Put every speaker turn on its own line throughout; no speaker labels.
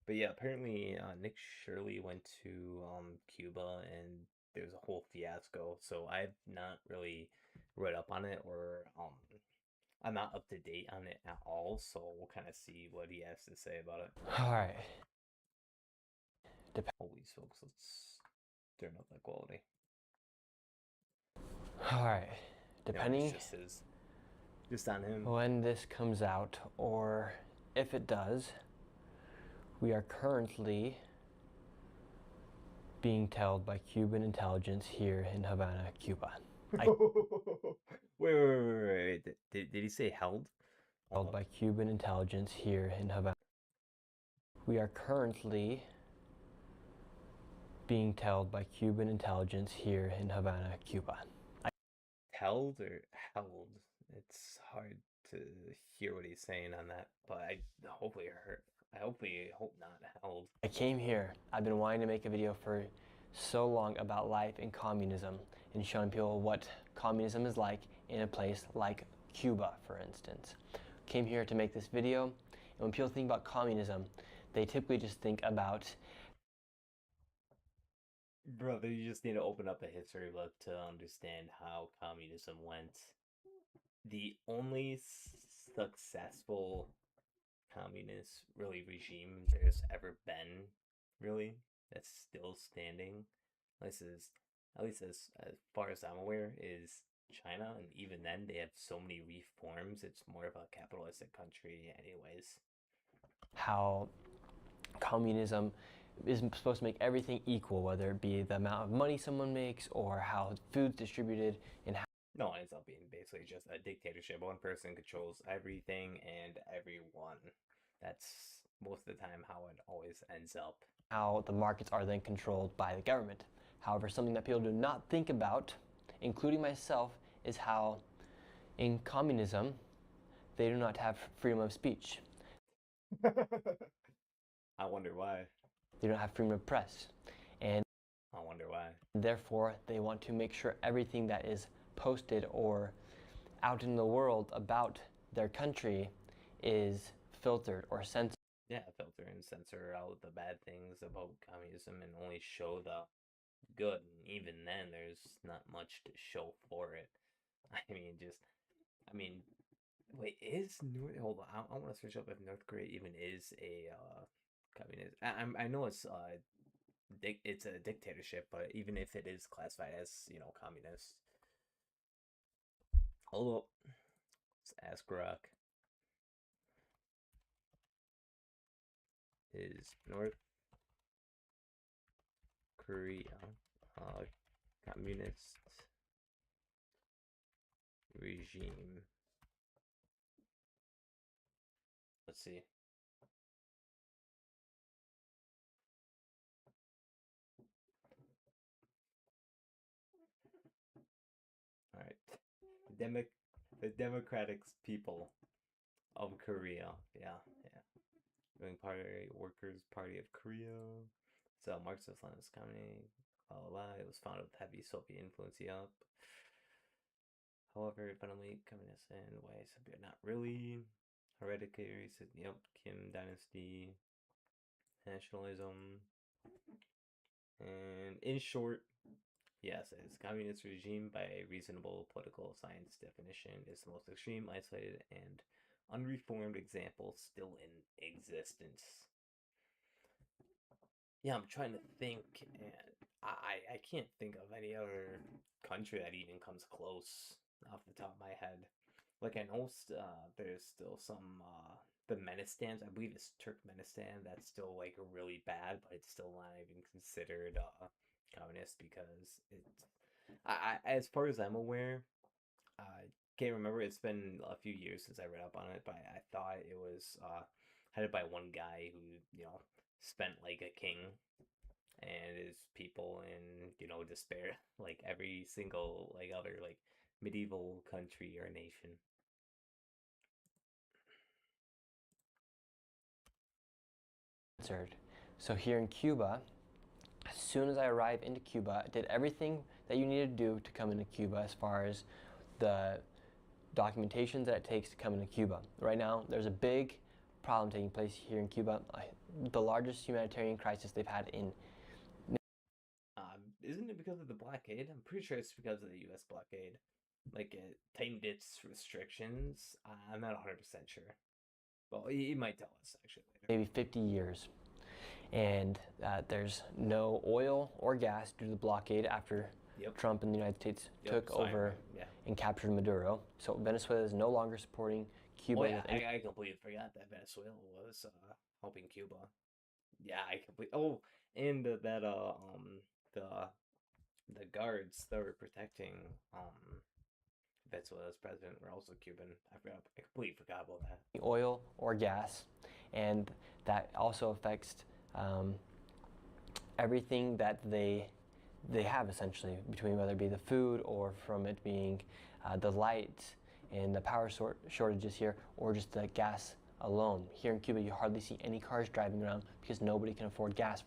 But yeah, apparently Nick Shirley went to Cuba and there's a whole fiasco. So I've not really read up on it or I'm not up to date on it at all. So we'll kind of see what he has to say about it.
All right.
Holy smokes, let's turn up that quality.
All right.
Yeah, it's
Depending
just on him.
when this comes out, or if it does, we are currently being tailed by Cuban intelligence here in Havana, Cuba.
Wait. Did he say held?
Held by Cuban intelligence here in Havana. We are currently being tailed by Cuban intelligence here in Havana, Cuba.
Held or held? It's hard to hear what he's saying on that, but I hopefully heard. I hope not held.
I came here. I've been wanting to make a video for so long about life in communism and showing people what communism is like in a place like Cuba, for instance. Came here to make this video, and when people think about communism, they typically just think about
Brother, you just need to open up a history book to understand how communism went. The only successful communist really regime there's ever been, really, that's still standing. At least as far as I'm aware, is China, and even then they have so many reforms. It's more of a capitalistic country, anyways.
how communism is supposed to make everything equal, whether it be the amount of money someone makes or how food's distributed and how
No, it ends up being basically just a dictatorship. One person controls everything and everyone. That's most of the time how it always ends up.
how the markets are then controlled by the government. However, something that people do not think about, including myself, is how in communism they do not have freedom of speech.
I wonder why.
They don't have freedom of press. And
I wonder why.
therefore, they want to make sure everything that is posted or out in the world about their country is filtered or censored.
Yeah, filter and censor out the bad things about communism and only show the good. And even then, there's not much to show for it. I mean, I mean, wait, is North? Hold on, I want to search up if North Korea even is a communist. I know it's a dictatorship, but even if it is classified as communist, hold up, let's ask Rock. Is North Korea communist regime? Let's see. All right. The Democratic People of Korea. Yeah. Ruling Party, Workers' Party of Korea. So Marxist-Leninist communist. It was founded with heavy Soviet influence. Yup. However, fundamentally communist in ways, but not really. Hereditary. Yep. Kim Dynasty. Nationalism. And in short, yes, it's a communist regime by a reasonable political science definition is the most extreme, isolated, and unreformed example still in existence. Yeah, I'm trying to think, and I can't think of any other country that even comes close off the top of my head. Like I know there's still some the I believe it's Turkmenistan that's still like really bad, but it's still not even considered communist because it's as far as I'm aware, I can't remember. It's been a few years since I read up on it, but I thought it was headed by one guy who spent like a king and his people in despair, like every single like other like medieval country or nation.
So here in Cuba, as soon as I arrived into Cuba, I did everything that you needed to do to come into Cuba as far as the documentation that it takes to come into Cuba. Right now, there's a big problem taking place here in Cuba, the largest humanitarian crisis they've had in.
Isn't it because of the blockade? I'm pretty sure it's because of the U.S. blockade. Like, it tightened its restrictions. I'm not 100% sure. Well, he might tell us, actually, later.
Maybe 50 years. And there's no oil or gas due to the blockade after Trump and the United States took over and captured Maduro. So Venezuela is no longer supporting Cuba.
Oh, yeah, I completely forgot that Venezuela was helping Cuba. Yeah, I completely. Oh, and that the guards that were protecting Venezuela's president were also Cuban. I completely forgot about that.
Oil or gas, and that also affects everything that they have, essentially, between whether it be the food or from it being the light and the power shortages here, or just the gas alone. Here in Cuba, you hardly see any cars driving around because nobody can afford gas.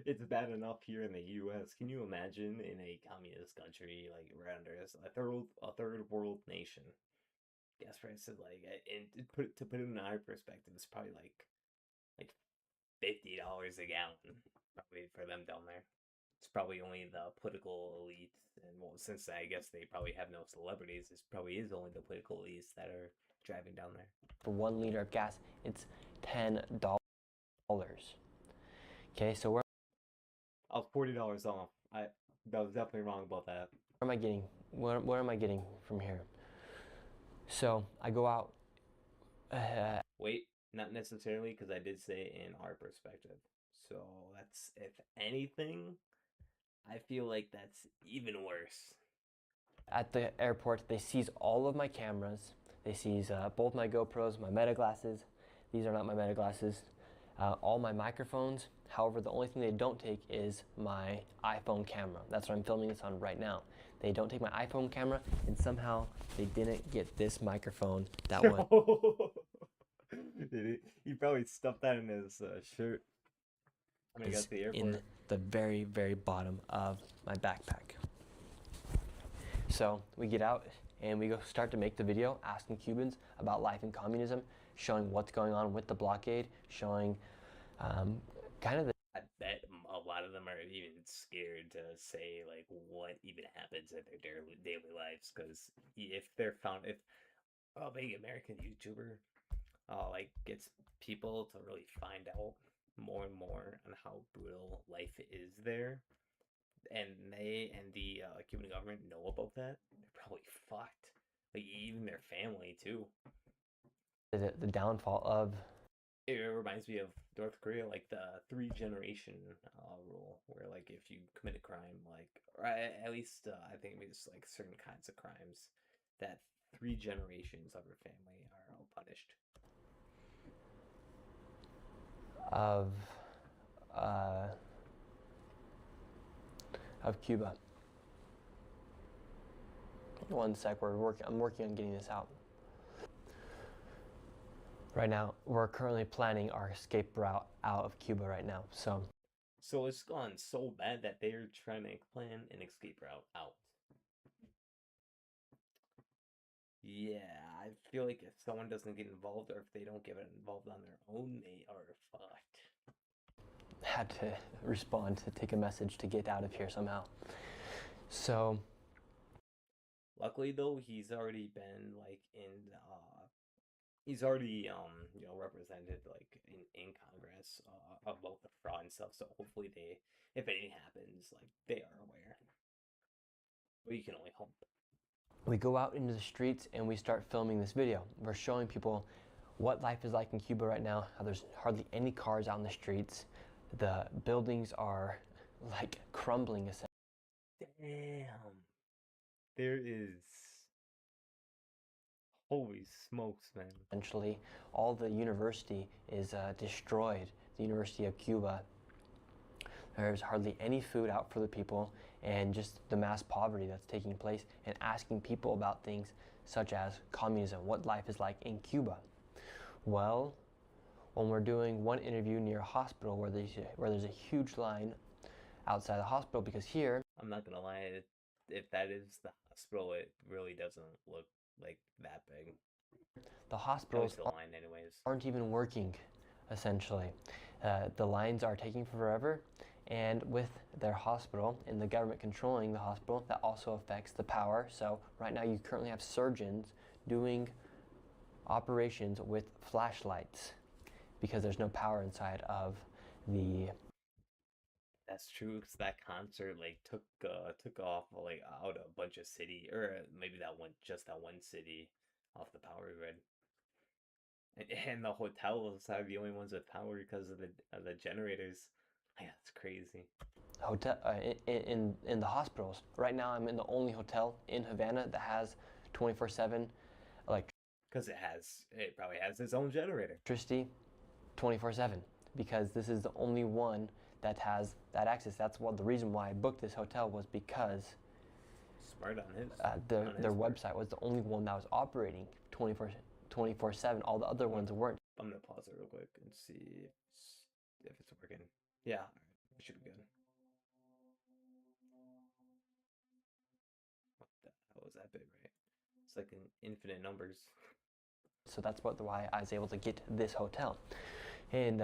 It's bad enough here in the U.S. Can you imagine in a communist country like we're under a third world nation? Gas prices, like, and to put it in our perspective, it's probably like $50 a gallon probably for them down there. It's probably only the political elite, and well, since I guess they probably have no celebrities, this probably is only the political elites that are driving down there.
For 1 liter of gas, it's $10. Okay, so where
I was $40 off. I was definitely wrong about that.
Where am I getting? Where am I getting from here? So I go out.
Wait, not necessarily, because I did say in our perspective. So that's, if anything, I feel like that's even worse.
At the airport, they seize all of my cameras. They seize both my GoPros, my Meta glasses. These are not my Meta glasses. All my microphones. However, the only thing they don't take is my iPhone camera. That's what I'm filming this on right now. They don't take my iPhone camera, and somehow they didn't get this microphone that was.
He probably stuffed that in his shirt when he got to the airport.
In the very, very bottom of my backpack. So we get out and we go start to make the video asking Cubans about life in communism, showing what's going on with the blockade, showing kind of the...
I bet a lot of them are even scared to say like what even happens in their daily lives, because if they're found, if a big American YouTuber like gets people to really find out more and more on how brutal life is there, and they and the Cuban government know about that, they're probably fucked. Like, even their family too.
The downfall of...
It reminds me of North Korea, like the 3-generation rule, where like if you commit a crime, like, or at least I think it's like certain kinds of crimes, that 3 generations of your family are all punished.
Of Cuba. One sec, I'm working on getting this out. Right now, we're currently planning our escape route out of Cuba right now, so
it's gone so bad that they're trying to plan an escape route out. Yeah, I feel like if someone doesn't get involved, or if they don't get involved on their own, they are fucked.
Had to respond to take a message to get out of here somehow. So
luckily though, he's already been like in he's already represented like in Congress about the fraud and stuff, so hopefully they, if anything happens, like, they are aware. But you can only hope.
We go out into the streets and we start filming this video. We're showing people what life is like in Cuba right now, how there's hardly any cars out in the streets. The buildings are like crumbling essentially.
Damn. There is... Holy smokes, man.
Essentially, all the university is destroyed, the University of Cuba. There's hardly any food out for the people, and just the mass poverty that's taking place, and asking people about things such as communism, what life is like in Cuba. Well, when we're doing one interview near a hospital where there's a huge line outside the hospital, because here...
I'm not gonna lie, if that is the hospital, it really doesn't look like that big.
The
I was
hospitals
still lying anyways.
aren't even working, essentially. The lines are taking forever, and with their hospital and the government controlling the hospital, that also affects the power. So right now you currently have surgeons doing operations with flashlights because there's no power inside of the.
That's true, because that concert like took off like out a bunch of city, or maybe just that one city off the power grid. And the hotels are the only ones with power because of the generators. Yeah, that's crazy.
Hotel in the hospitals. Right now, I'm in the only hotel in Havana that has 24/7
Because it probably has its own generator.
electricity, 24/7. Because this is the only one that has that access. That's what the reason why I booked this hotel was because
Smart on his.
their website was the only one that was operating 24/7. All the other ones weren't.
I'm gonna pause it real quick and see if it's working. Yeah, it should be good. What the hell was that bit right? It's like an infinite numbers.
So that's why I was able to get this hotel. And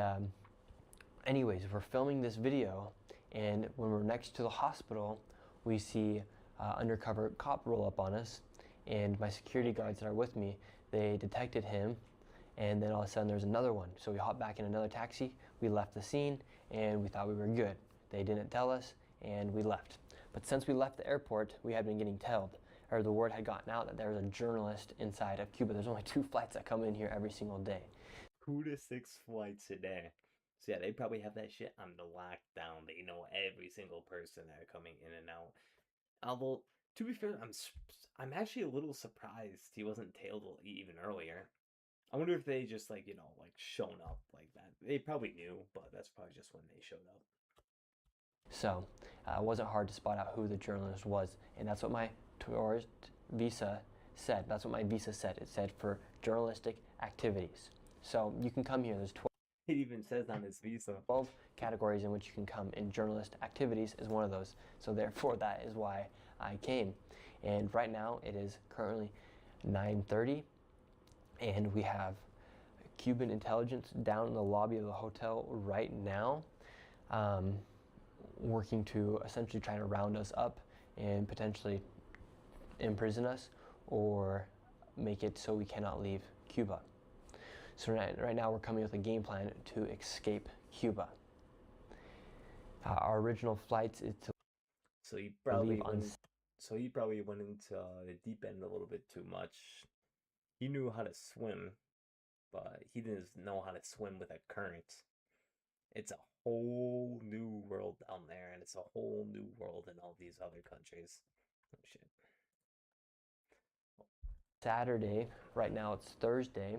anyways, we're filming this video, and when we're next to the hospital, we see undercover cop roll up on us, and my security guards that are with me, they detected him, and then all of a sudden there's another one. So we hopped back in another taxi, we left the scene, and we thought we were good. They didn't tell us, and we left. But since we left the airport, we had been getting tailed, or the word had gotten out that there was a journalist inside of Cuba. There's only 2 flights that come in here every single day.
2 to 6 flights a day. So yeah, they probably have that shit on the lockdown. They know every single person that are coming in and out. Although, to be fair, I'm actually a little surprised he wasn't tailed even earlier. I wonder if they just like shown up like that. They probably knew, but that's probably just when they showed up.
So it wasn't hard to spot out who the journalist was, and that's what my tourist visa said. That's what my visa said. It said for journalistic activities. So you can come here. There's 12.
It even says on his visa.
12 categories in which you can come, and journalist activities is one of those. So therefore, that is why I came. And right now, it is currently 9:30, and we have Cuban intelligence down in the lobby of the hotel right now, working to essentially try to round us up and potentially imprison us or make it so we cannot leave Cuba. So right now we're coming with a game plan to escape Cuba. Our original flights is to
So he probably
leave on.
went into the deep end a little bit too much. He knew how to swim, but he didn't know how to swim with a current. It's a whole new world down there, and it's a whole new world in all these other countries. Oh shit.
Saturday. Right now it's Thursday,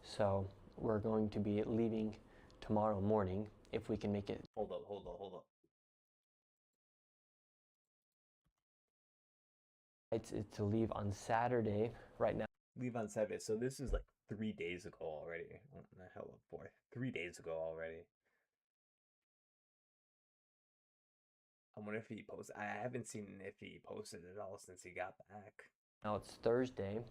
so we're going to be leaving tomorrow morning if we can make it.
Hold up.
It's to leave on Saturday. Right now.
Leave on Saturday. So this is like 3 days ago already. What the hell up for? 3 days ago already. I wonder if he posted. I haven't seen if he posted at all since he got back.
Now it's Thursday,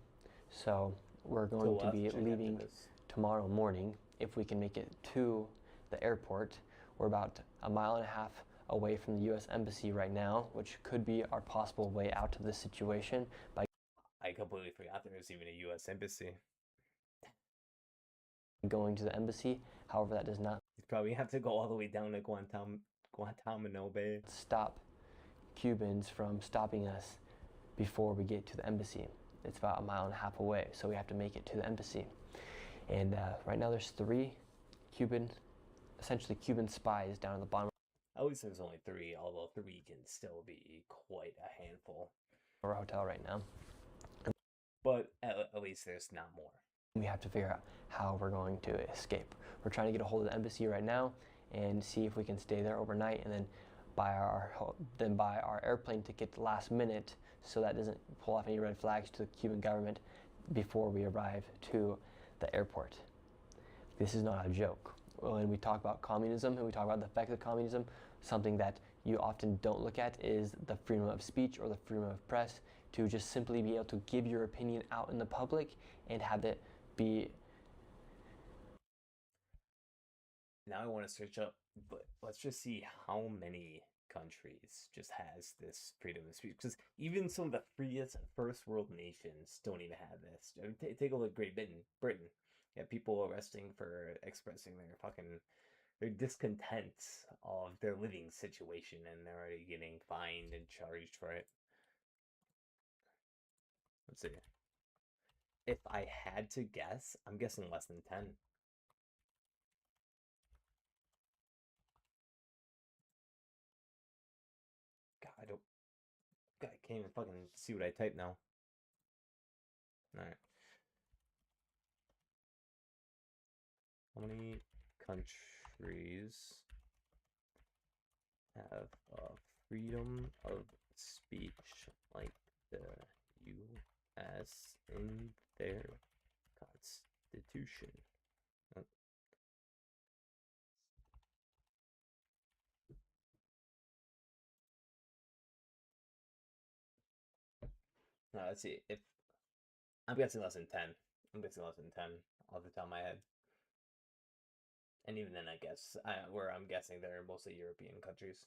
so we're going to be leaving tomorrow morning if we can make it to the airport. We're about a mile and a half away from the U.S. Embassy right now, which could be our possible way out of this situation.
I completely forgot there was even a U.S. Embassy.
Going to the embassy, however, that does not.
You probably have to go all the way down to Guantanamo Bay.
Stop Cubans from stopping us before we get to the embassy. It's about a mile and a half away, so we have to make it to the embassy. And right now there's 3 essentially Cuban spies down at the bottom.
At least there's only 3, although 3 can still be quite a handful.
Of our hotel right now.
But at least there's not more.
We have to figure out how we're going to escape. We're trying to get a hold of the embassy right now and see if we can stay there overnight and then buy our airplane ticket last minute so that doesn't pull off any red flags to the Cuban government before we arrive to the airport. This is not a joke. When we talk about communism and we talk about the effects of communism, something that you often don't look at is the freedom of speech or the freedom of press to just simply be able to give your opinion out in the public and have it be.
Now I want to search up, but let's just see how many countries just has this freedom of speech. Because even some of the freest first world nations don't even have this. I mean, take a look at Great Britain. Yeah, people arresting for expressing their discontent of their living situation, and they're already getting fined and charged for it. Let's see. If I had to guess, I'm guessing less than 10. God, I can't even fucking see what I type now. Alright. How many countries have freedom of speech like the U.S. in their constitution? Now let's see. If I'm guessing less than 10. I'm guessing less than 10 off the top of my head. And even then, I guess where I'm guessing they're mostly European countries.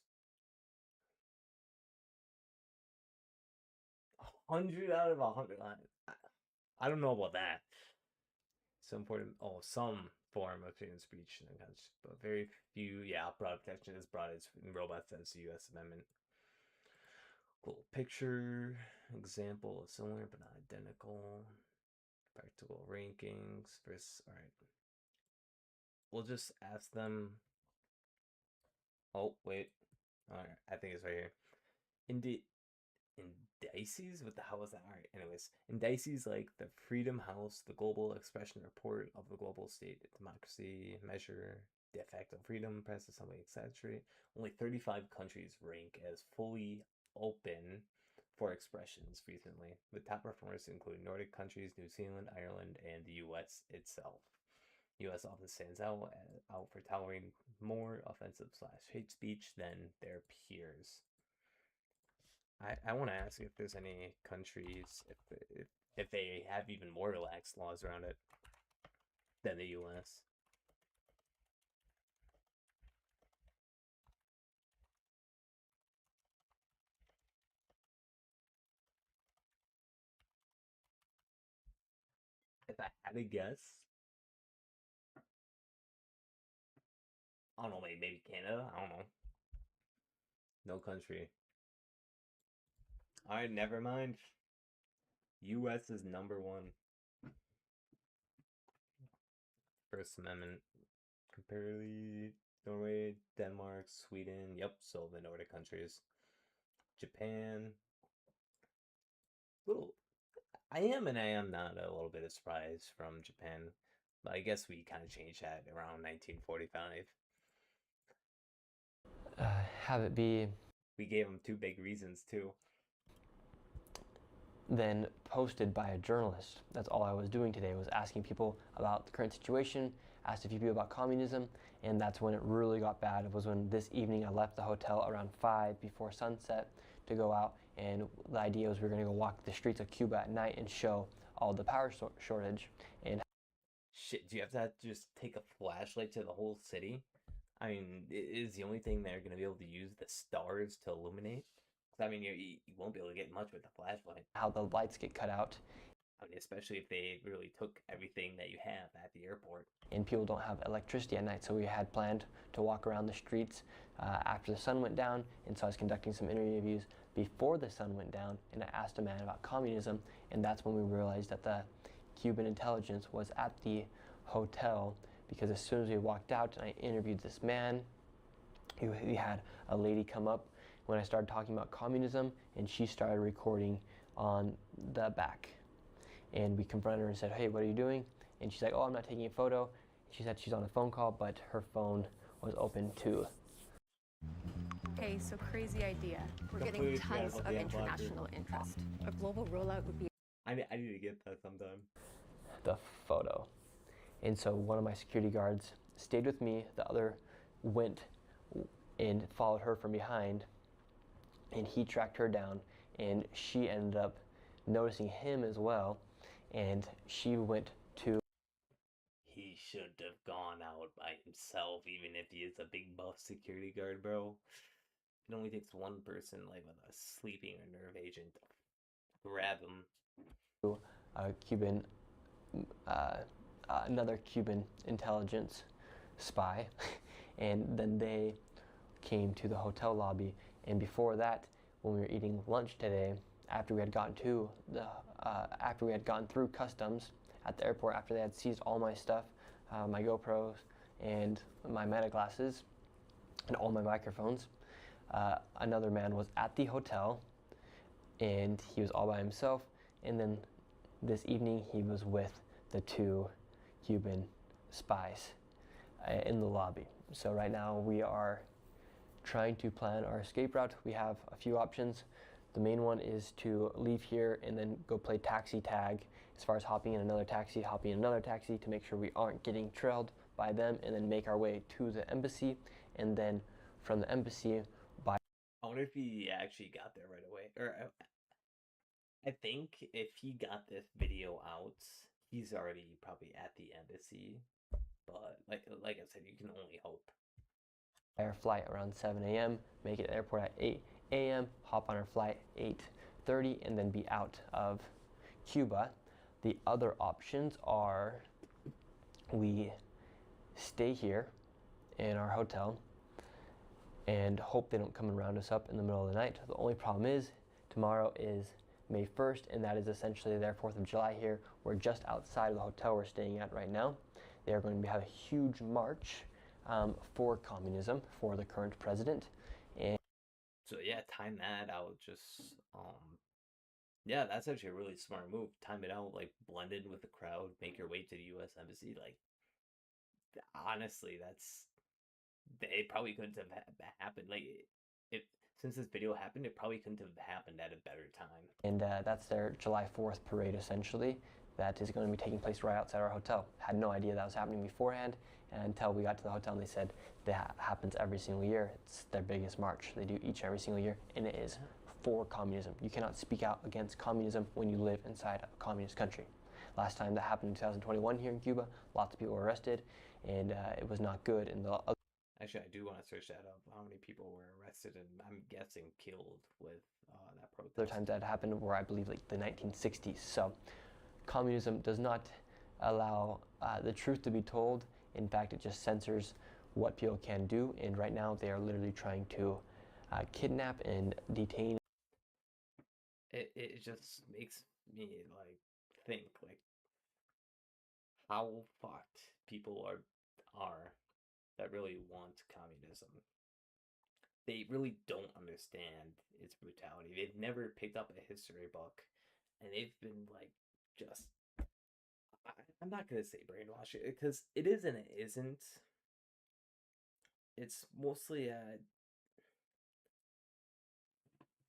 100 out of 100. I don't know about that. Some form of freedom of speech, but very few. Yeah, broad protection is broad as robust as the U.S. Amendment. Cool picture example of similar but not identical. Practical rankings. First, all right. We'll just ask them. Oh wait, all right. I think it's right here. Indices? What the hell was that? All right. Anyways, indices like the Freedom House, the Global Expression Report of the Global State Democracy Measure, de facto freedom, press assembly, etc. Only 35 countries rank as fully open for expressions recently. The top performers include Nordic countries, New Zealand, Ireland, and the U.S. itself. U.S. often stands out for tolerating more offensive / hate speech than their peers. I want to ask if there's any countries if they have even more relaxed laws around it than the U.S. If I had to guess, I don't know, maybe Canada. I don't know. No country. All right, never mind. U.S. is number one. First Amendment. Comparatively, Norway, Denmark, Sweden. Yep, so the Nordic countries. Japan. Little. I am and I am not a little bit of surprise from Japan. But I guess we kind of changed that around 1945.
Have it be.
We gave them two big reasons too.
Then posted by a journalist. That's all I was doing today, was asking people about the current situation, asked a few people about communism, and that's when it really got bad. It was when this evening I left the hotel around 5 before sunset to go out, and the idea was we were going to go walk the streets of Cuba at night and show all the power shortage. And
shit, do you have to just take a flashlight to the whole city? I mean, is the only thing they're going to be able to use the stars to illuminate? I mean, you won't be able to get much with the flashlight.
How the lights get cut out.
I mean, especially if they really took everything that you have at the airport.
And people don't have electricity at night, so we had planned to walk around the streets after the sun went down, and so I was conducting some interviews before the sun went down, and I asked a man about communism, and that's when we realized that the Cuban intelligence was at the hotel, because as soon as we walked out and I interviewed this man, we had a lady come up when I started talking about communism, and she started recording on the back. And we confronted her and said, hey, what are you doing? And she's like, oh, I'm not taking a photo. She said she's on a phone call, but her phone was open too.
Okay, so crazy idea. We're getting tons of international interest. A global rollout would be...
I need to get that sometime.
The photo. And so one of my security guards stayed with me. The other went and followed her from behind, and he tracked her down, and she ended up noticing him as well, and she went to.
He shouldn't have gone out by himself, even if he is a big buff security guard, bro. It only takes one person, like with a sleeping or nerve agent, to grab him.
Cuban, another Cuban intelligence spy, and then they came to the hotel lobby. And before that, when we were eating lunch today, after we had gotten through customs at the airport, after they had seized all my stuff, my GoPros and my meta glasses and all my microphones, another man was at the hotel, and he was all by himself. And then this evening, he was with the two Cuban spies in the lobby. So right now, we are trying to plan our escape route. We have a few options. The main one is to leave here and then go play taxi tag, as far as hopping in another taxi to make sure we aren't getting trailed by them, and then make our way to the embassy, and then from the embassy by.
I wonder if he actually got there right away. Or I think if he got this video out, he's already probably at the embassy. But like I said, you can only hope.
Our flight around 7 a.m., make it to the airport at 8 a.m., hop on our flight 8:30, and then be out of Cuba. The other options are we stay here in our hotel and hope they don't come and round us up in the middle of the night. The only problem is tomorrow is May 1st, and that is essentially their 4th of July here. We're just outside of the hotel we're staying at right now. They are going to have a huge march for communism, for the current president. And
so yeah, time that out. Just yeah, that's actually a really smart move. Time it out, like blend in with the crowd, make your way to the U.S. embassy. Like, honestly, it probably couldn't have happened. Like, since this video happened, it probably couldn't have happened at a better time.
And that's their July 4th parade, essentially. That is going to be taking place right outside our hotel. Had no idea that was happening beforehand, and until we got to the hotel and they said that happens every single year. It's their biggest march. They do each every single year, and it is for communism. You cannot speak out against communism when you live inside a communist country. Last time that happened in 2021 here in Cuba, lots of people were arrested, and it was not good. And
actually, I do want to search that up. How many people were arrested and I'm guessing killed with that protest?
Other times that happened were, I believe, like the 1960s. So communism does not allow the truth to be told. In fact, it just censors what people can do. And right now, they are literally trying to kidnap and detain.
It just makes me like think like how fucked people are that really want communism. They really don't understand its brutality. They've never picked up a history book, and they've been like just. I'm not gonna say brainwashed because it is and it isn't. It's mostly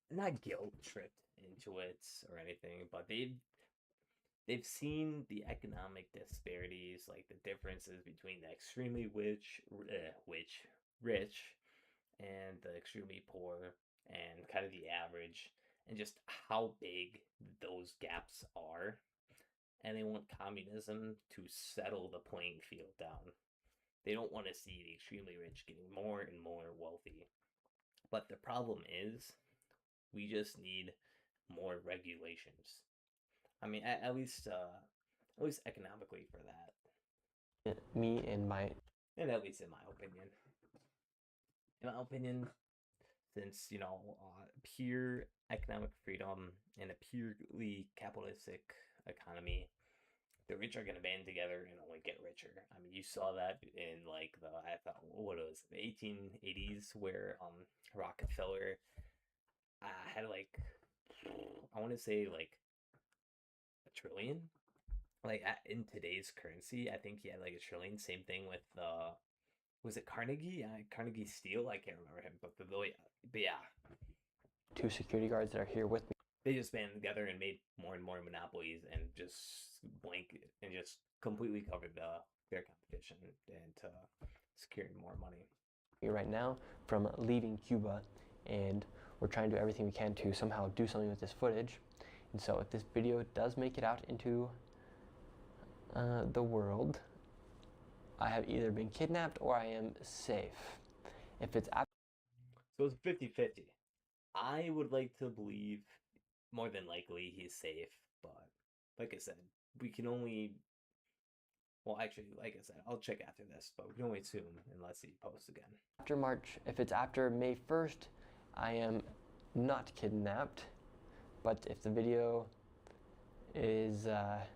not guilt tripped into it or anything, but they've seen the economic disparities, like the differences between the extremely rich and the extremely poor, and kind of the average, and just how big those gaps are. And they want communism to settle the playing field down. They don't want to see the extremely rich getting more and more wealthy. But the problem is, we just need more regulations. I mean, at least economically for that.
Me and
at least in my opinion. In my opinion, since pure economic freedom in a purely capitalistic economy, the rich are gonna band together and only get richer. I mean, you saw that in like the 1880s, where Rockefeller had like, I want to say like $1 trillion. Like in today's currency, I think he had like $1 trillion. Same thing with was it Carnegie? Carnegie Steel. I can't remember him, but yeah.
Two security guards that are here with me.
They just banded together and made more and more monopolies, and just completely covered their competition and securing more money.
Right now, from leaving Cuba, and we're trying to do everything we can to somehow do something with this footage. And so if this video does make it out into the world, I have either been kidnapped or I am safe. If it's
So it's 50-50. I would like to believe more than likely he's safe, but like I said, we can only. Well, actually, like I said, I'll check after this, but we can only assume unless he posts again.
after March, if it's after May 1st, I am not kidnapped. But if the video is alright,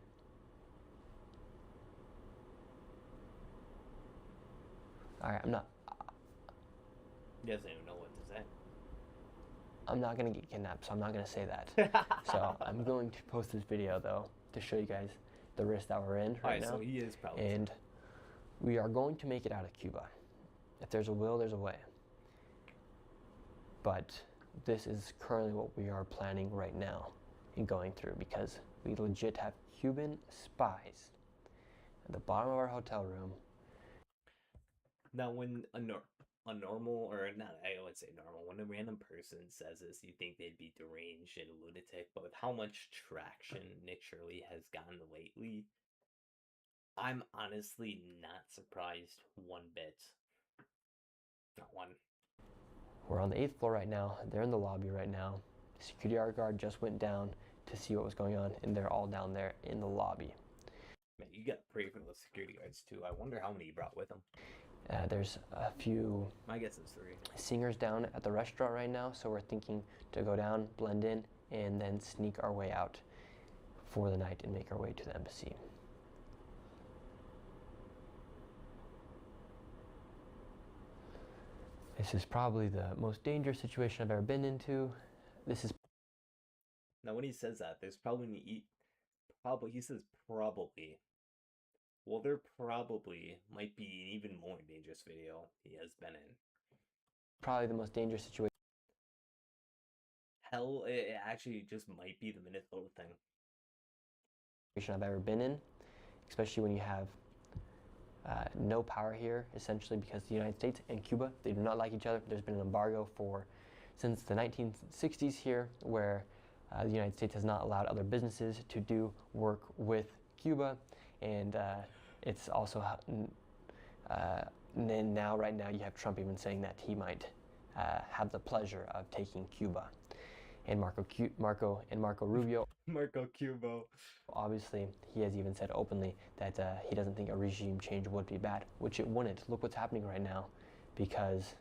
I'm not.
He doesn't even know what to say.
I'm not gonna get kidnapped, so I'm not gonna say that. So I'm going to post this video though to show you guys the risk that we're in right now.
So he is probably.
And we are going to make it out of Cuba. If there's a will, there's a way. But this is currently what we are planning right now and going through, because we legit have Cuban spies at the bottom of our hotel room.
Now, when a normal, or not, I wouldn't say normal, when a random person says this, you think they'd be deranged and lunatic, but with how much traction Nick Shirley has gotten lately, I'm honestly not surprised one bit. Not one.
We're on the 8th floor right now. They're in the lobby right now. The security guard just went down to see what was going on, and they're all down there in the lobby.
Man, you got to pray for those security guards too. I wonder how many he brought with him.
There's a few.
My guess is 3.
Singers down at the restaurant right now, so we're thinking to go down, blend in, and then sneak our way out for the night and make our way to the embassy. This is probably the most dangerous situation I've ever been into. This is.
Now, when he says that, there's probably probably he says probably. Well, there probably might be an even more dangerous video he has been in.
Probably the most dangerous situation.
Hell, it actually just might be the Minnesota thing.
I've ever been in, especially when you have no power here, essentially, because the United States and Cuba, they do not like each other. There's been an embargo since the 1960s here, where the United States has not allowed other businesses to do work with Cuba, and it's also right now you have Trump even saying that he might have the pleasure of taking Cuba, and Marco Rubio.
Marco Cubo.
Obviously, he has even said openly that he doesn't think a regime change would be bad, which it wouldn't. Look what's happening right now, because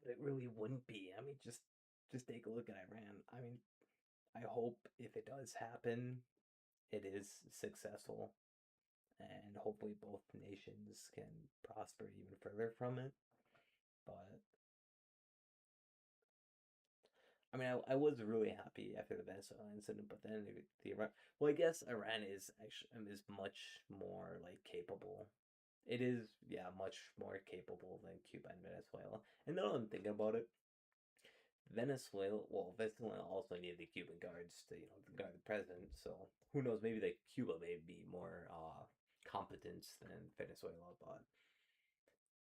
it really wouldn't be. I mean, just take a look at Iran. I mean, I hope if it does happen, it is successful, and hopefully both nations can prosper even further from it. But I mean, I was really happy after the Venezuela incident, but then the Iran. Well, I guess Iran is much more like capable. It is, yeah, much more capable than Cuba and Venezuela. And now I'm thinking about it, Venezuela also needed the Cuban guards to, to guard the president. So who knows? Maybe Cuba may be more competent than Venezuela, but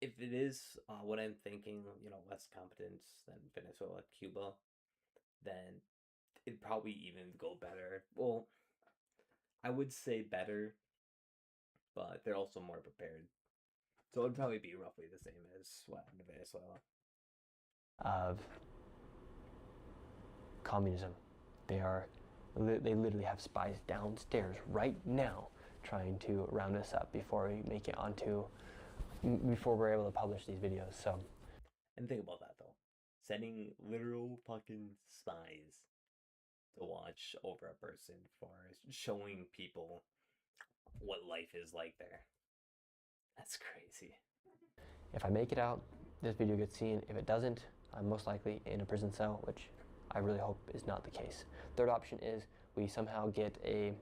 if it is what I'm thinking, less competent than Venezuela, Cuba, then it'd probably even go better. Well, I would say better, but they're also more prepared. So it'd probably be roughly the same as what happened to Venezuela.
Of communism. They literally have spies downstairs right now trying to round us up before we're able to publish these videos. So,
and think about that though, sending literal fucking spies to watch over a person for showing people what life is like there. That's crazy.
If I make it out, this video gets seen. If it doesn't, I'm most likely in a prison cell, which I really hope is not the case. Third option is we somehow get to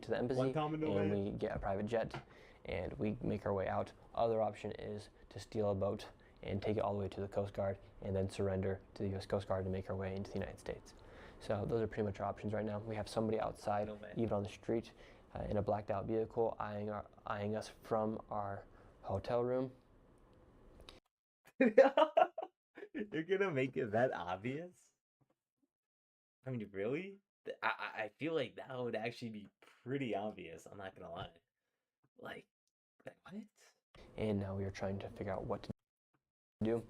the embassy and we get a private jet and we make our way out. Other option is to steal a boat and take it all the way to the Coast Guard and then surrender to the U.S. Coast Guard and make our way into the United States. So those are pretty much our options right now. We have somebody outside, even on the street, in a blacked out vehicle, eyeing us from our hotel room.
You're gonna make it that obvious? I mean, really? I feel like that would actually be pretty obvious. I'm not gonna lie. Like what?
And now we are trying to figure out what to do.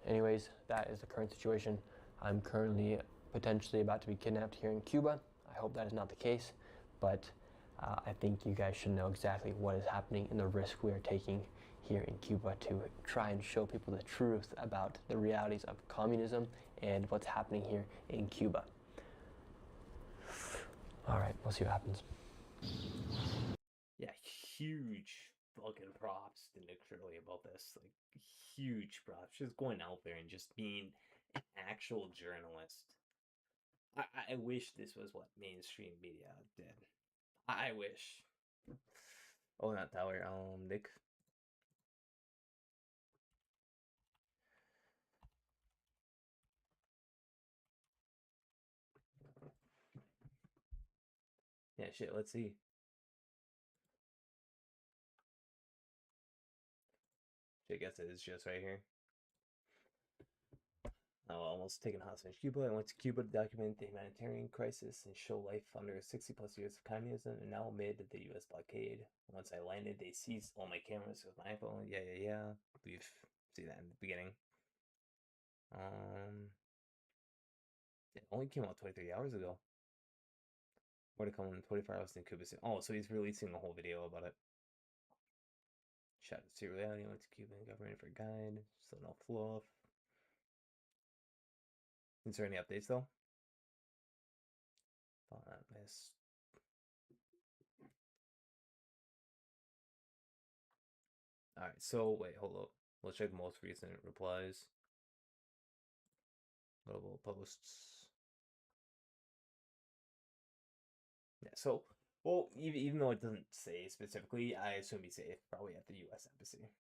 Anyways, that is the current situation. I'm currently potentially about to be kidnapped here in Cuba. I hope that is not the case, but I think you guys should know exactly what is happening and the risk we are taking here in Cuba to try and show people the truth about the realities of communism and what's happening here in Cuba. All right, we'll see what happens.
Yeah, huge fucking props to Nick Shirley about this. Like, huge props. Just going out there and just being an actual journalist. I wish this was what mainstream media did. I wish. Oh, not Tyler. Nick. Yeah, shit. Let's see. I guess it is just right here. Almost taken hostage Cuba. I went to Cuba to document the humanitarian crisis and show life under 60 plus years of communism, and now amid the US blockade. Once I landed, they seized all my cameras with my iPhone. Yeah. We've seen that in the beginning. It only came out 23 hours ago. More to come in 24 hours in Cuba. Oh, so he's releasing a whole video about it. Shot to see reality. Went to Cuban government for a guide. Still no fluff. Is there any updates though? Miss. Alright, so wait, hold up. Let's check most recent replies. Notable posts. Yeah, so, well, even though it doesn't say specifically, I assume he's safe, probably at the US Embassy.